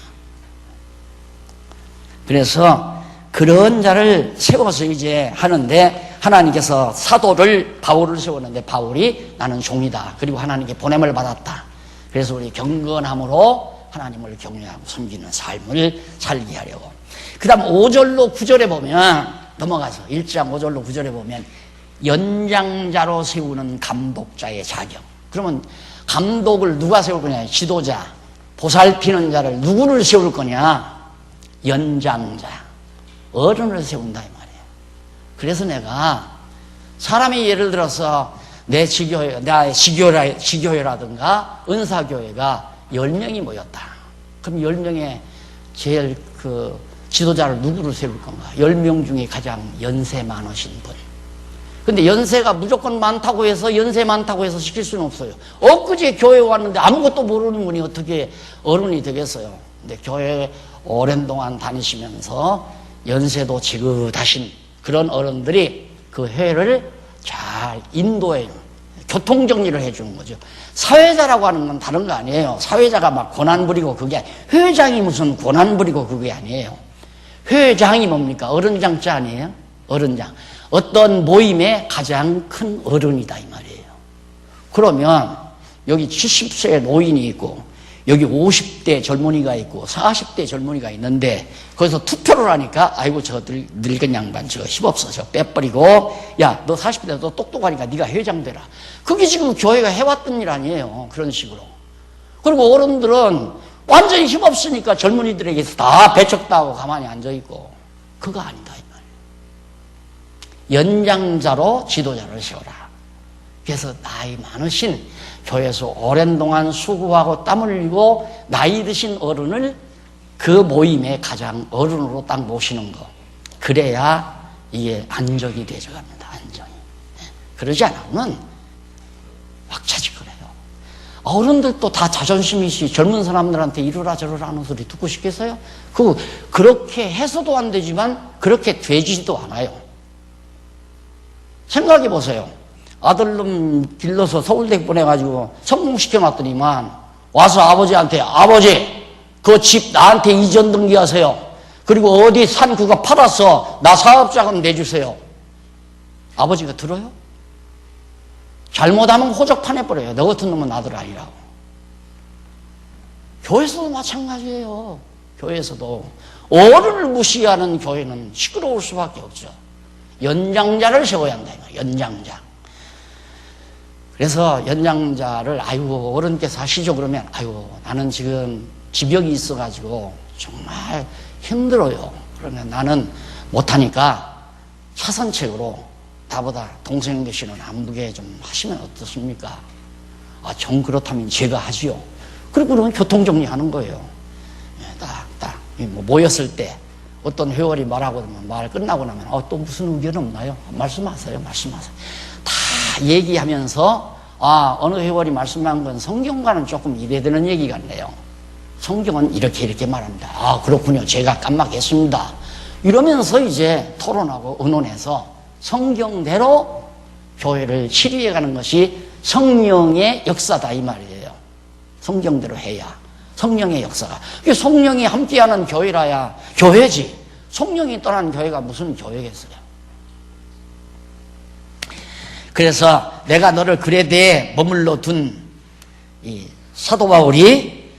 그래서 그런 자를 세워서 이제 하는데 하나님께서 사도를 바울을 세웠는데 바울이 나는 종이다. 그리고 하나님께 보냄을 받았다. 그래서 우리 경건함으로 하나님을 경외하고 섬기는 삶을 살게 하려고. 그 다음 5절로 9절에 보면 넘어가서 1장 5절로 9절에 보면 연장자로 세우는 감독자의 자격. 그러면 감독을 누가 세울 거냐? 지도자, 보살피는 자를 누구를 세울 거냐? 연장자, 어른을 세운다 이 말이에요. 그래서 내가 사람이 예를 들어서 내 지교회라든가 은사교회가 10명이 모였다. 그럼 10명의 제일 지도자를 누구를 세울 건가? 10명 중에 가장 연세 많으신 분. 근데 연세가 무조건 많다고 해서 시킬 수는 없어요. 엊그제 교회 왔는데 아무것도 모르는 분이 어떻게 어른이 되겠어요. 근데 교회 오랜 동안 다니시면서 연세도 지긋하신 그런 어른들이 그 회를 잘 인도해 교통정리를 해주는 거죠. 사회자라고 하는 건 다른 거 아니에요. 사회자가 막 권한 부리고 그게 회장이 무슨 권한 부리고 그게 아니에요. 회장이 뭡니까? 어른장자 아니에요? 어른장. 어떤 모임의 가장 큰 어른이다 이 말이에요. 그러면 여기 70세 노인이 있고 여기 50대 젊은이가 있고 40대 젊은이가 있는데 거기서 투표를 하니까 아이고 저 늙은 양반 저거 힘없어 저 빼버리고 야 너 40대 너 똑똑하니까 네가 회장 되라. 그게 지금 교회가 해왔던 일 아니에요. 그런 식으로. 그리고 어른들은 완전히 힘없으니까 젊은이들에게서 다 배척당하고 가만히 앉아있고 그거 아니다 이 말이에요. 연장자로 지도자를 세워라. 그래서 나이 많으신 교회에서 오랜 동안 수고하고 땀 흘리고 나이 드신 어른을 그 모임의 가장 어른으로 딱 모시는 거. 그래야 이게 안정이 되져갑니다. 안정이. 그러지 않으면 확차지거려요. 어른들도 다 자존심이시 젊은 사람들한테 이러라 저러라 하는 소리 듣고 싶겠어요? 그렇게 해서도 안 되지만 그렇게 되지도 않아요. 생각해 보세요. 아들놈 길러서 서울대 보내가지고 성공시켜놨더니만 와서 아버지한테 아버지 그 집 나한테 이전 등기하세요. 그리고 어디 산 그거 팔아서 나 사업자금 내주세요. 아버지가 들어요? 잘못하면 호적판해버려요. 너 같은 놈은 아들 아니라고. 교회에서도 마찬가지예요. 교회에서도 어른을 무시하는 교회는 시끄러울 수밖에 없죠. 연장자를 세워야 한다. 연장자. 그래서 연장자를 아이고 어른께서 하시죠 그러면 아이고 나는 지금 지병이 있어가지고 정말 힘들어요. 그러면 나는 못하니까 차선책으로 나보다 동생 되시는 안부계 좀 하시면 어떻습니까? 정 그렇다면 제가 하지요. 그리고 그러면 교통정리하는 거예요. 딱 모였을 때 어떤 회원이 말하고 나면 말 끝나고 나면 또 무슨 의견 없나요? 말씀하세요. 다 얘기하면서 어느 회원이 말씀한 건 성경과는 조금 이래되는 얘기 같네요. 성경은 이렇게 말합니다. 그렇군요. 제가 깜빡했습니다. 이러면서 이제 토론하고 의논해서 성경대로 교회를 치료해가는 것이 성령의 역사다 이 말이에요. 성경대로 해야 성령의 역사가. 성령이 함께하는 교회라야 교회지. 성령이 떠난 교회가 무슨 교회겠어요. 그래서 내가 너를 그레데에 머물러 둔 이 사도 바울이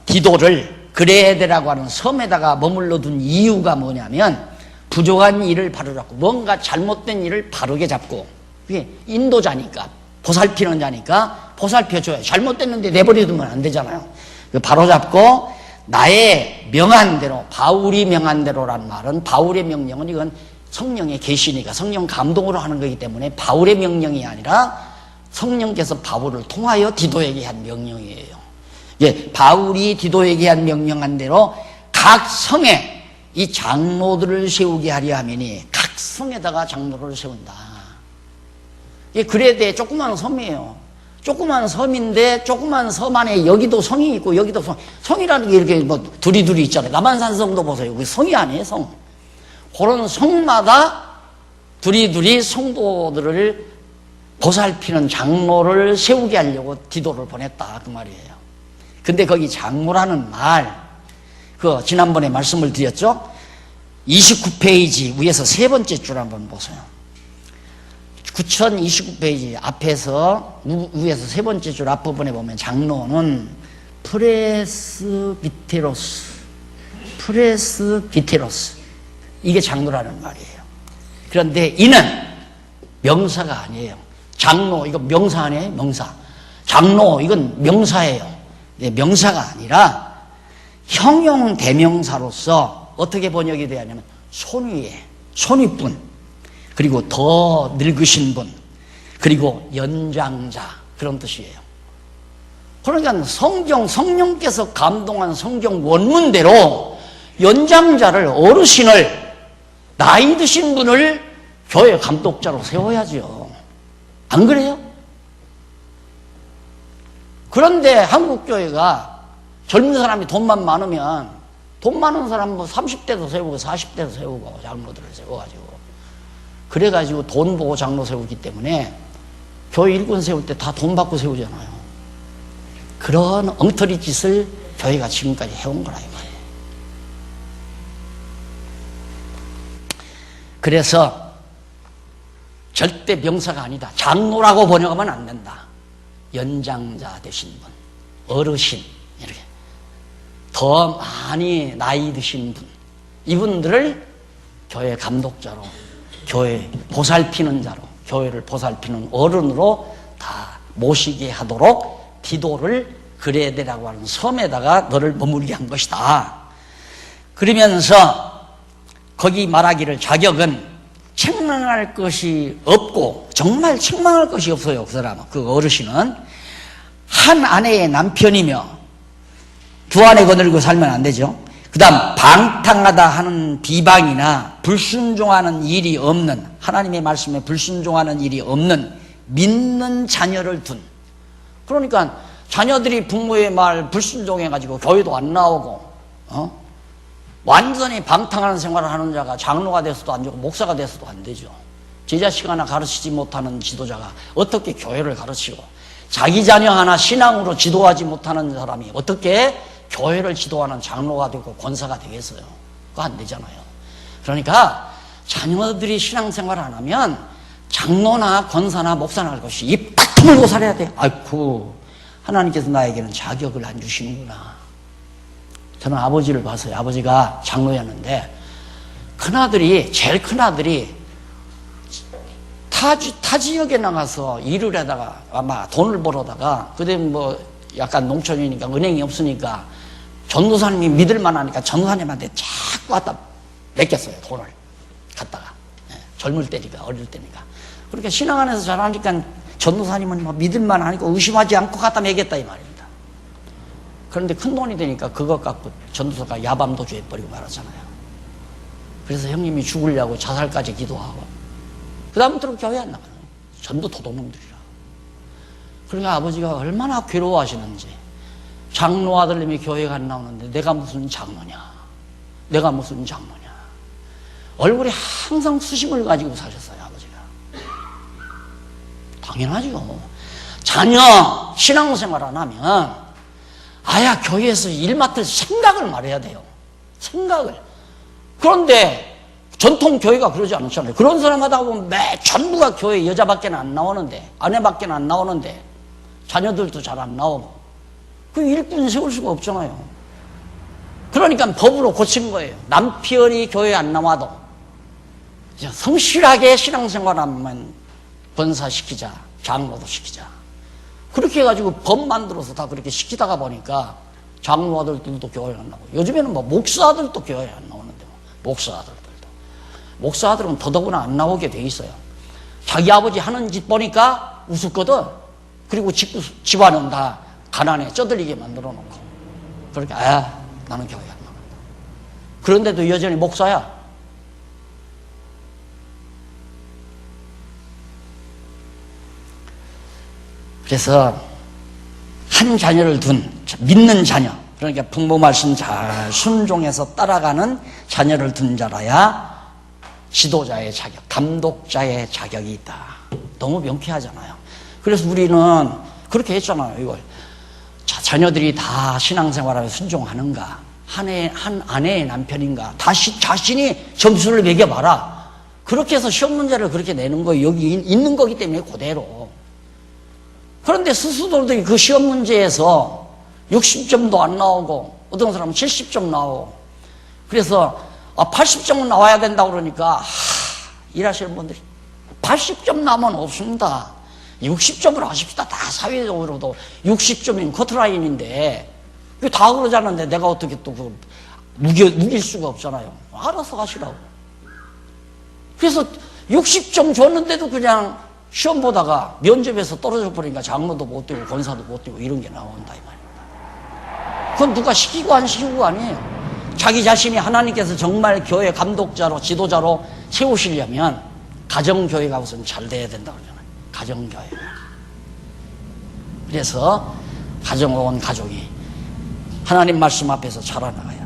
디도를 그레데라고 하는 섬에다가 머물러 둔 이유가 뭐냐면 부족한 일을 바로잡고 뭔가 잘못된 일을 바르게 잡고 그게 인도자니까 보살피는 자니까 보살펴줘요. 잘못됐는데 내버려두면 안 되잖아요. 바로잡고 나의 명한 대로, 바울이 명한 대로란 말은, 바울의 명령은 이건 성령의 계시니까 성령 감동으로 하는 거기 때문에 바울의 명령이 아니라 성령께서 바울을 통하여 디도에게 한 명령이에요. 예, 바울이 디도에게 한 명령한 대로 각 성에 이 장로들을 세우게 하려 하면이 각 성에다가 장로를 세운다. 이 그레데 조그만 섬이에요. 조그만 섬인데 조그만 섬 안에 여기도 성이 있고 여기도 성이라는 게 이렇게 뭐 두리두리 있잖아요. 남한산성도 보세요. 그 성이 아니에요, 성. 그런 성마다 두리두리 성도들을 보살피는 장로를 세우게 하려고 디도를 보냈다, 그 말이에요. 근데 거기 장로라는 말, 지난번에 말씀을 드렸죠? 29페이지 위에서 세 번째 줄 한번 보세요. 9029페이지 앞에서, 위에서 세 번째 줄 앞부분에 보면 장로는 프레스비테로스, 이게 장로라는 말이에요. 그런데 이는 명사가 아니에요. 장로, 이거 명사 아니에요? 명사. 장로, 이건 명사예요. 명사가 아니라 형용 대명사로서 어떻게 번역이 돼야 하냐면 손위에, 손윗분, 그리고 더 늙으신 분, 그리고 연장자, 그런 뜻이에요. 그러니까 성령께서 감동한 성경 원문대로 연장자를, 어르신을, 나이 드신 분을 교회 감독자로 세워야죠. 안 그래요? 그런데 한국교회가 젊은 사람이 돈만 많으면, 돈 많은 사람 뭐 30대도 세우고 40대도 세우고 장로들을 세워가지고, 그래가지고 돈 보고 장로 세우기 때문에 교회 일꾼 세울 때 다 돈 받고 세우잖아요. 그런 엉터리 짓을 교회가 지금까지 해온 거라 이 말이에요. 그래서 절대 명사가 아니다. 장로라고 번역하면 안 된다. 연장자 되신 분, 어르신, 이렇게 더 많이 나이 드신 분, 이분들을 교회 감독자로, 교회 보살피는 자로, 교회를 보살피는 어른으로 다 모시게 하도록 디도를 그레데라고 하는 섬에다가 너를 머물게 한 것이다. 그러면서 거기 말하기를 자격은 책망할 것이 없고, 정말 책망할 것이 없어요. 그 사람은, 그 어르신은 한 아내의 남편이며, 두 아내 거느리고 살면 안 되죠. 그 다음 방탕하다 하는 비방이나 불순종하는 일이 없는, 하나님의 말씀에 불순종하는 일이 없는 믿는 자녀를 둔, 그러니까 자녀들이 부모의 말 불순종해가지고 교회도 안 나오고 완전히 방탕하는 생활을 하는 자가 장로가 돼서도 안 되고 목사가 돼서도 안 되죠. 제 자식 하나 가르치지 못하는 지도자가 어떻게 교회를 가르치고, 자기 자녀 하나 신앙으로 지도하지 못하는 사람이 어떻게 교회를 지도하는 장로가 되고 권사가 되겠어요? 그거 안 되잖아요. 그러니까 자녀들이 신앙생활을 안 하면 장로나 권사나 목사나 할 것이 입 딱 다물고 살아야 돼요. 아이쿠, 하나님께서 나에게는 자격을 안 주시는구나. 저는 아버지를 봤어요. 아버지가 장로였는데 큰아들이, 제일 큰아들이 타 지역에 나가서 일을 하다가 아마 돈을 벌어다가, 그때 뭐 약간 농촌이니까 은행이 없으니까 전도사님이 믿을만하니까 전도사님한테 자꾸 갖다 맡겼어요. 돈을 갖다가. 젊을 때니까, 어릴 때니까. 그러니까 신앙 안에서 잘하니까 전도사님은 뭐 믿을만하니까 의심하지 않고 갖다 맡겼다 이 말입니다. 그런데 큰 돈이 되니까 그것 갖고 전도사가 야밤도주 해버리고 말았잖아요. 그래서 형님이 죽으려고 자살까지 기도하고, 그 다음부터는 교회 안 나가요. 전부 도둑놈들이라. 그러니까 아버지가 얼마나 괴로워하시는지, 장로 아들님이 교회가 안 나오는데 내가 무슨 장로냐, 내가 무슨 장로냐. 얼굴에 항상 수심을 가지고 사셨어요, 아버지가. 당연하죠. 자녀 신앙생활 안 하면 아야 교회에서 일 맡을 생각을 말해야 돼요. 생각을. 그런데 전통 교회가 그러지 않잖아요. 그런 사람 하다 보면 전부가 교회 여자밖에 안 나오는데, 아내밖에 안 나오는데, 자녀들도 잘 안 나오고, 그 일꾼 세울 수가 없잖아요. 그러니까 법으로 고친 거예요. 남편이 교회 안 나와도 성실하게 신앙생활하면 권사시키자. 장로도 시키자. 그렇게 해가지고 법 만들어서 다 그렇게 시키다가 보니까 장로 아들들도 교회 안 나오고, 요즘에는 뭐 목사 아들도 교회 안 나오는데, 목사 아들들도. 목사 아들은 더더구나 안 나오게 돼 있어요. 자기 아버지 하는 짓 보니까 우습거든. 그리고 집안은 다 가난에 쩌들리게 만들어 놓고. 그렇게, 나는 교회 안 나간다. 그런데도 여전히 목사야. 그래서 한 자녀를 둔 믿는 자녀, 그러니까 부모 말씀 잘 순종해서 따라가는 자녀를 둔 자라야 지도자의 자격, 감독자의 자격이 있다. 너무 명쾌하잖아요. 그래서 우리는 그렇게 했잖아요, 이걸. 자녀들이 다 신앙생활하며 순종하는가, 한 아내의 남편인가, 다시 자신이 점수를 매겨봐라. 그렇게 해서 시험 문제를 그렇게 내는 거예요. 여기 있는 거기 때문에 그대로. 그런데 스스로들이 그 시험 문제에서 60점도 안 나오고, 어떤 사람은 70점 나오고, 그래서 80점은 나와야 된다고 그러니까, 일하시는 분들이 80점 나오면 없습니다. 60점으로 하십시다. 다 사회적으로도 60점이면 커트라인인데, 다 그러지 않는데 내가 어떻게 또 무길 수가 없잖아요. 알아서 하시라고. 그래서 60점 줬는데도 그냥 시험 보다가 면접에서 떨어져 버리니까 장로도 못 되고 권사도 못 되고 이런 게 나온다 이 말입니다. 그건 누가 시키고 안 시키고 아니에요. 자기 자신이 하나님께서 정말 교회 감독자로 지도자로 세우시려면 가정교회가 우선 잘 돼야 된다고 그러잖아요. 가정교회가. 그래서 가정을 온 가족이 하나님 말씀 앞에서 자라나가요.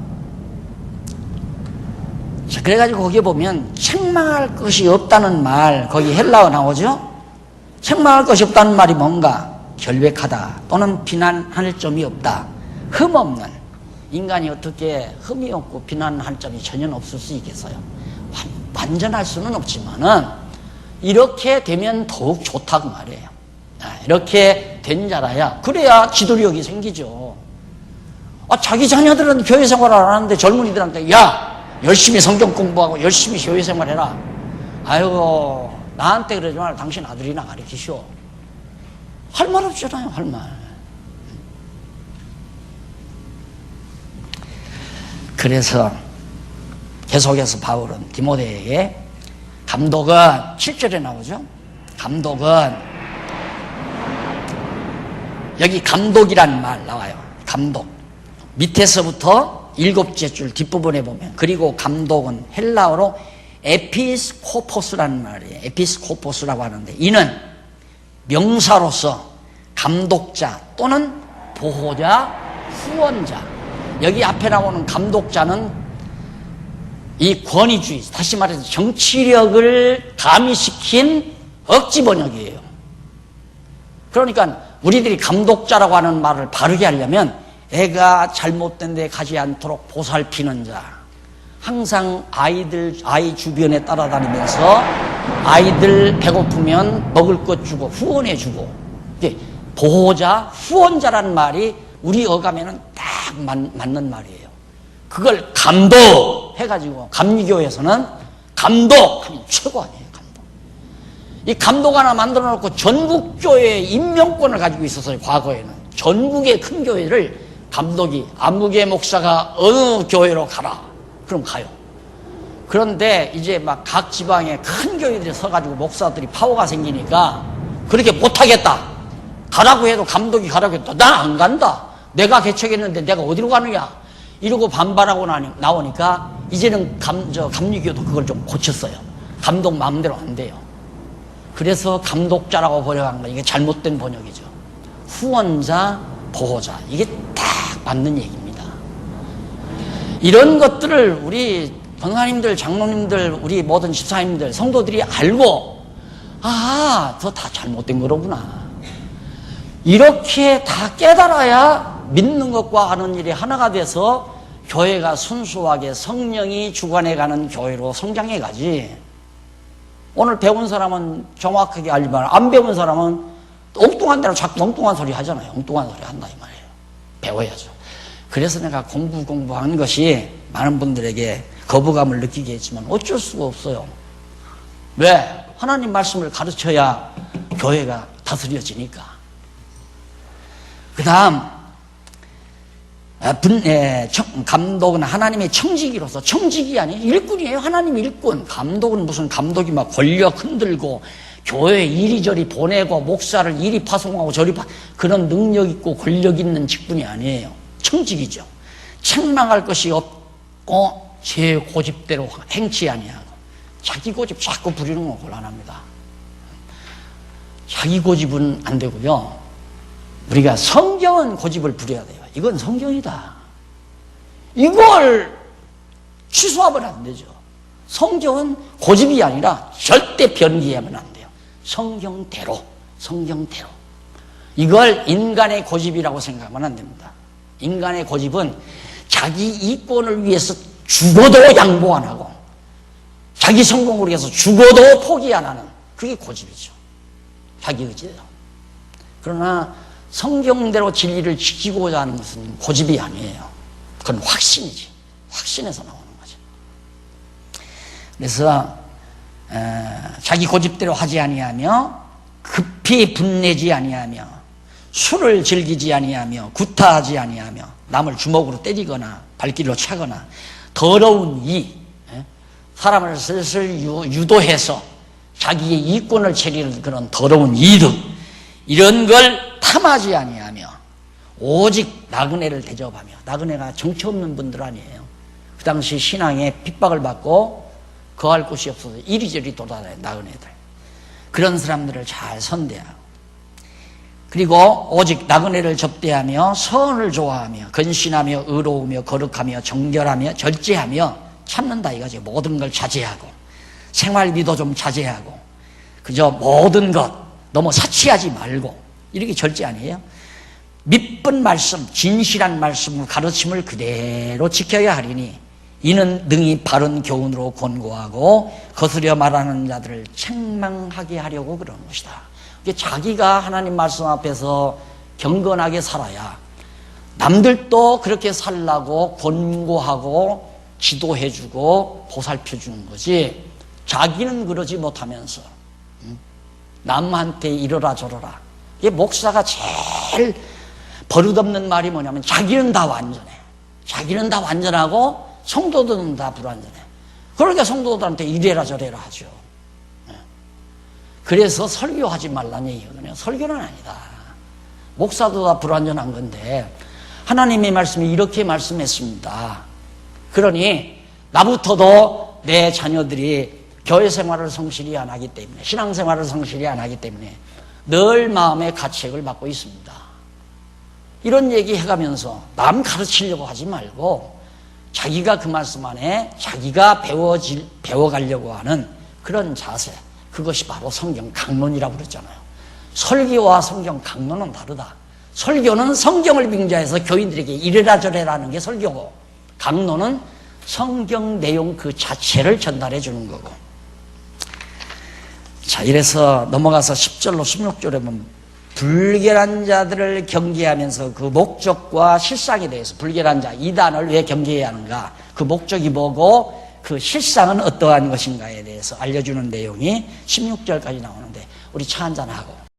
자, 그래가지고 거기에 보면 책망할 것이 없다는 말, 거기 헬라어 나오죠? 책망할 것이 없다는 말이 뭔가? 결백하다 또는 비난할 점이 없다. 흠 없는. 인간이 어떻게 흠이 없고 비난할 점이 전혀 없을 수 있겠어요? 완전할 수는 없지만은 이렇게 되면 더욱 좋다고 말이에요. 이렇게 된 자라야, 그래야 지도력이 생기죠. 자기 자녀들은 교회 생활을 안 하는데 젊은이들한테 열심히 성경 공부하고 열심히 교회 생활해라. 아이고, 나한테 그러지 말고 당신 아들이나 가르치시오. 할 말 없잖아요, 할 말. 그래서 계속해서 바울은 디모데에게, 감독은 7절에 나오죠. 감독은, 여기 감독이란 말 나와요. 감독. 밑에서부터 7째 줄 뒷부분에 보면, 그리고 감독은 헬라어로 에피스코포스라는 말이에요. 에피스코포스라고 하는데, 이는 명사로서 감독자 또는 보호자, 후원자. 여기 앞에 나오는 감독자는 이 권위주의, 다시 말해서 정치력을 가미시킨 억지 번역이에요. 그러니까 우리들이 감독자라고 하는 말을 바르게 하려면 애가 잘못된 데 가지 않도록 보살피는 자, 항상 아이 주변에 따라다니면서 아이들 배고프면 먹을 것 주고 후원해 주고, 보호자, 후원자라는 말이 우리 어감에는 딱 맞는 말이에요. 그걸 감독 해가지고 감리교에서는 감독 하면 최고 아니에요. 감독. 이 감독 하나 만들어 놓고 전국교회의 임명권을 가지고 있었어요. 과거에는 전국의 큰 교회를 감독이, 안무개 목사가 어느 교회로 가라, 그럼 가요. 그런데 이제 막 각 지방에 큰 교회들이 서가지고 목사들이 파워가 생기니까 그렇게 못하겠다, 가라고 해도 감독이 가라고 해도 난 안 간다, 내가 개척했는데 내가 어디로 가느냐, 이러고 반발하고 나오니까 이제는 감리교도 그걸 좀 고쳤어요. 감독 마음대로 안 돼요. 그래서 감독자라고 번역한 거, 이게 잘못된 번역이죠. 후원자, 보호자, 이게 딱 맞는 얘기입니다. 이런 것들을 우리 권사님들, 장로님들, 우리 모든 집사님들, 성도들이 알고, 저 다 잘못된 거로구나, 이렇게 다 깨달아야 믿는 것과 하는 일이 하나가 돼서 교회가 순수하게 성령이 주관해가는 교회로 성장해 가지. 오늘 배운 사람은 정확하게 알지만 안 배운 사람은 엉뚱한 대로 자꾸 엉뚱한 소리 하잖아요. 엉뚱한 소리 한다 이 말이에요. 배워야죠. 그래서 내가 공부하는 것이 많은 분들에게 거부감을 느끼게 했지만 어쩔 수가 없어요. 왜? 하나님 말씀을 가르쳐야 교회가 다스려지니까. 그 다음, 감독은 하나님의 청지기로서, 청지기 아니에요? 일꾼이에요. 하나님 일꾼. 감독은 무슨 감독이 막 권력 흔들고 교회 이리저리 보내고 목사를 이리 파송하고 저리 그런 능력 있고 권력 있는 직분이 아니에요. 청지기죠. 책망할 것이 없고 제 고집대로 행치 아니하고. 자기 고집 자꾸 부리는 건 곤란합니다. 자기 고집은 안 되고요. 우리가 성경은 고집을 부려야 돼요. 이건 성경이다. 이걸 취소하면 안 되죠. 성경은 고집이 아니라 절대 변기하면 안 돼요. 성경대로. 이걸 인간의 고집이라고 생각하면 안 됩니다. 인간의 고집은 자기 이권을 위해서 죽어도 양보 안 하고 자기 성공을 위해서 죽어도 포기 안 하는 그게 고집이죠. 자기 의지예요. 그러나 성경대로 진리를 지키고자 하는 것은 고집이 아니에요. 그건 확신이지. 확신에서 나오는 거죠. 그래서 자기 고집대로 하지 아니하며 급히 분내지 아니하며 술을 즐기지 아니하며 구타하지 아니하며 남을 주먹으로 때리거나 발길로 차거나 더러운 사람을 슬슬 유도해서 자기의 이권을 챙기는 그런 더러운 이득 이런 걸 탐하지 아니하며 오직 나그네를 대접하며. 나그네가 정처 없는 분들 아니에요. 그 당시 신앙에 핍박을 받고 거할 곳이 없어서 이리저리 돌아다녀요. 나그네들. 그런 사람들을 잘 선대하고 그리고 오직 나그네를 접대하며 선을 좋아하며 근신하며 의로우며 거룩하며 정결하며 절제하며 참는다 이거지. 모든 걸 자제하고 생활비도 좀 자제하고 그저 모든 것 너무 사치하지 말고 이렇게 절제 아니에요? 믿은 말씀, 진실한 말씀을 가르침을 그대로 지켜야 하리니 이는 능히 바른 교훈으로 권고하고 거스려 말하는 자들을 책망하게 하려고 그러는 것이다. 자기가 하나님 말씀 앞에서 경건하게 살아야 남들도 그렇게 살라고 권고하고 지도해주고 보살펴주는 거지 자기는 그러지 못하면서 남한테 이러라 저러라. 이게 목사가 제일 버릇없는 말이 뭐냐면 자기는 다 완전해. 자기는 다 완전하고 성도들은 다 불완전해. 그러니까 성도들한테 이래라 저래라 하죠. 그래서 설교하지 말라는 얘기거든요. 설교는 아니다. 목사도 다 불완전한 건데 하나님의 말씀이 이렇게 말씀했습니다. 그러니 나부터도 내 자녀들이 교회 생활을 성실히 안 하기 때문에 신앙생활을 성실히 안 하기 때문에 늘 마음의 가책을 받고 있습니다. 이런 얘기 해가면서 남 가르치려고 하지 말고 자기가 그 말씀 안에 자기가 배워가려고 하는 그런 자세, 그것이 바로 성경 강론이라고 그랬잖아요. 설교와 성경 강론은 다르다. 설교는 성경을 빙자해서 교인들에게 이래라 저래라 하는 게 설교고 강론은 성경 내용 그 자체를 전달해 주는 거고. 자, 이래서 넘어가서 10절로 16절에 보면 불결한 자들을 경계하면서 그 목적과 실상에 대해서 불결한 자, 이단을 왜 경계해야 하는가, 그 목적이 뭐고 그 실상은 어떠한 것인가에 대해서 알려주는 내용이 16절까지 나오는데 우리 차 한잔하고